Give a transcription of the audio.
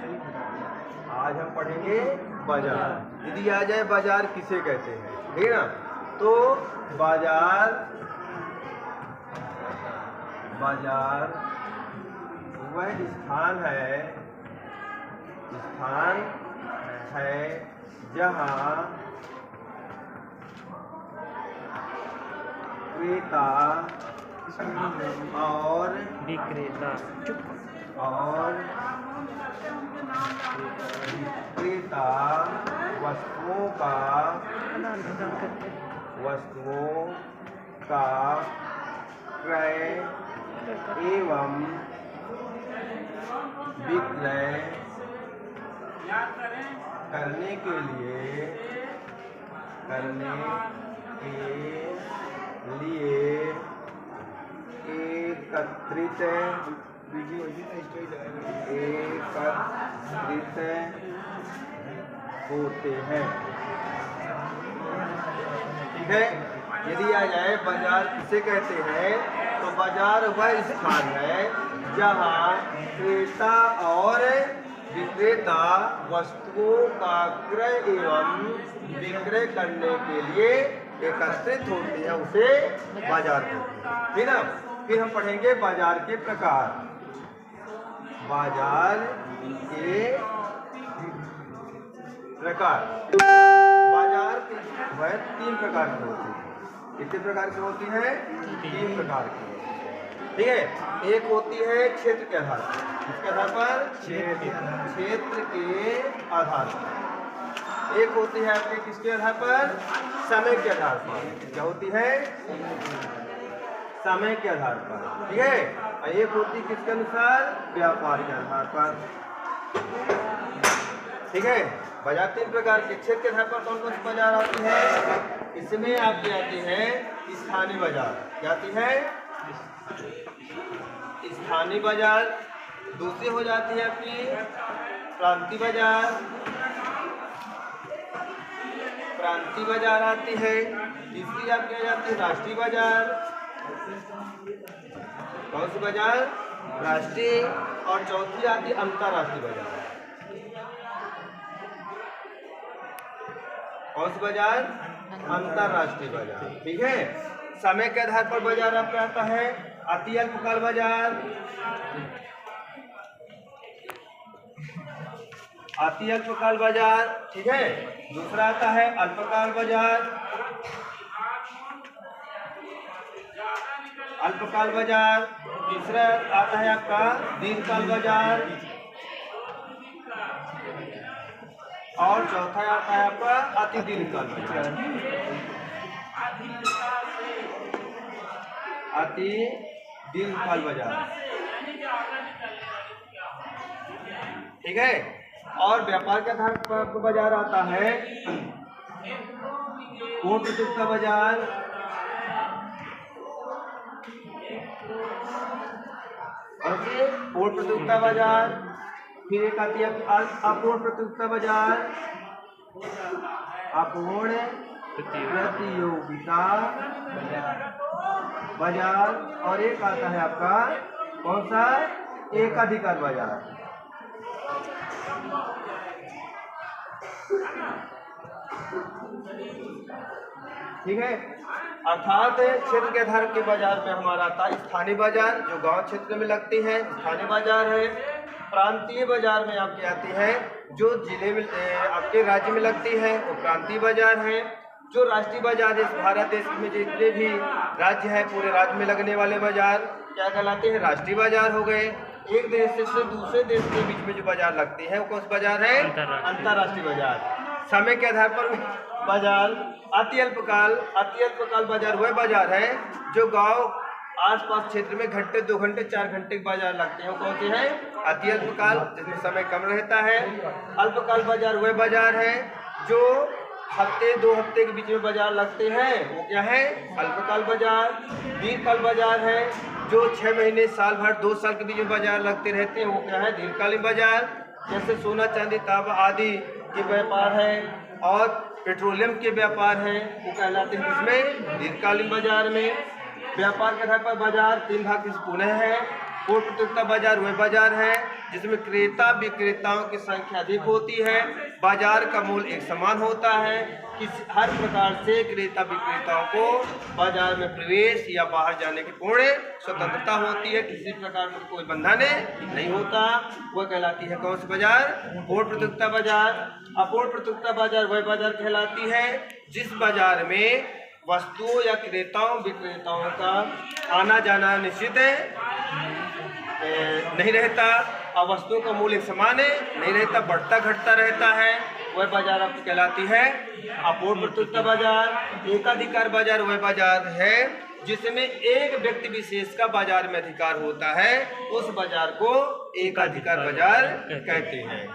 आज हम पढ़ेंगे बाजार। यदि आ जाए बाजार किसे कहते हैं, ठीक है ना। तो बाजार वह स्थान है जहाँ क्रेता और विक्रेता वस्तुओं का क्रय एवं विक्रय करने के लिए एकत्रित होते हैं, ठीक है। यदि आ जाए बाजार किसे कहते हैं, तो बाजार वह स्थान है जहाँ क्रेता और विक्रेता वस्तुओं का क्रय एवं विक्रय करने के लिए एकत्रित होते हैं, उसे बाजार कहते हैं, ठीक ना। फिर हम पढ़ेंगे बाजार के प्रकार। बाजार के प्रकार, बाजार वह 3 प्रकार की होती है। कितने प्रकार की होती है? 3 प्रकार की, ठीक है। एक होती है क्षेत्र के आधार पर, किसके आधार पर? क्षेत्र के आधार पर। एक होती है आपके किसके आधार पर? समय के आधार पर। क्या होती है? समय के आधार पर, ठीक है। और एक होती किसके अनुसार? व्यापार के आधार पर, ठीक है। बाजार 3 प्रकार के। क्षेत्र के आधार पर कौन कौन सी बाजार आती है? इसमें आपकी आती है स्थानीय बाजार। क्या आती है? स्थानीय बाजार। दूसरी हो जाती है आपकी प्रांतीय बाजार। आती है। तीसरी आपकी आ जाती है राष्ट्रीय बाजार। कौन सी बाजार? राष्ट्रीय। और चौथी आती है अंतरराष्ट्रीय बाजार। कौन सी बाजार? अंतरराष्ट्रीय बाजार, ठीक है। समय के आधार पर बाजार आपका आता है अति अल्पकाल बाजार, ठीक है। दूसरा आता है अल्पकाल बाजार, तीसरा आता है आपका दीर्घकाल बाजार, और चौथा आता है आपका अति दीर्घकाल बाजार। अति दीर्घकाल बाजार, ठीक है। और व्यापार के आधार पर आपको बाजार आता है पूर्ण प्रतियोगिता बाजार, पूर्ण प्रतियोगिता बाजार। फिर एक आती है अपूर्ण प्रतियोगिता बाजार, अपूर्ण प्रतियोगिता बाजार। और एक आता है आपका कौन सा? एकाधिकार बाजार, ठीक है। अर्थात क्षेत्र के आधार के बाजार में हमारा आता है स्थानीय बाजार, जो गांव क्षेत्र में लगती है, स्थानीय बाजार है। प्रांतीय बाजार में आपकी आती है जो जिले में आपके राज्य में लगती है, वो प्रांतीय बाजार है। जो राष्ट्रीय बाजार है, भारत देश में जितने भी राज्य है पूरे राज्य में लगने वाले बाजार क्या कहलाते हैं? राष्ट्रीय बाजार हो गए। एक देश से दूसरे देश के बीच में जो बाजार लगती है वो कौन सा बाजार है? अंतरराष्ट्रीय बाजार। समय के आधार पर बाजार अति अल्पकाल बाजार वह बाजार है जो गांव आसपास क्षेत्र में घंटे 2 घंटे 4 घंटे के बाजार लगते हैं, वो कौन से हैं? अति अल्पकाल, जिसमें समय कम रहता है। अल्पकाल बाजार वह बाजार है जो हफ्ते 2 हफ्ते के बीच में बाजार लगते हैं, वो क्या है? अल्पकाल बाजार। दीर्घकाल बाजार है जो 6 महीने, साल भर, 2 साल के बीच में बाजार लगते रहते हैं, वो क्या है? दीर्घकालीन बाजार। जैसे सोना चांदी तांबा आदि के व्यापार है और पेट्रोलियम के व्यापार है, वो कहलाते हैं इसमें दीर्घकालीन बाजार में। व्यापार के आधार पर बाजार 3 भाग पुनः है। पूर्ण प्रतियोगिता बाजार वह बाजार है जिसमें क्रेता विक्रेताओं की संख्या अधिक होती है, बाजार का मूल्य एक समान होता है, हर प्रकार से क्रेता विक्रेताओं को बाजार में प्रवेश या बाहर जाने की पूर्ण स्वतंत्रता होती है, किसी प्रकार का कोई बंधन नहीं होता। वह कहलाती है कौन सा बाजार? पूर्ण प्रतियोगिता बाजार। अपूर्ण प्रतियोगिता बाजार वह बाजार कहलाती है जिस बाजार में वस्तुओं या क्रेताओं विक्रेताओं का आना जाना निश्चित नहीं रहता और वस्तुओं का मूल्य समान नहीं रहता, बढ़ता घटता रहता है, वह बाजार आपकी कहलाती है अपूर्ण प्रतियोगिता बाजार। एकाधिकार बाजार वह बाजार है जिसमें एक व्यक्ति विशेष का बाजार में अधिकार होता है, उस बाजार को एकाधिकार बाजार कहते हैं।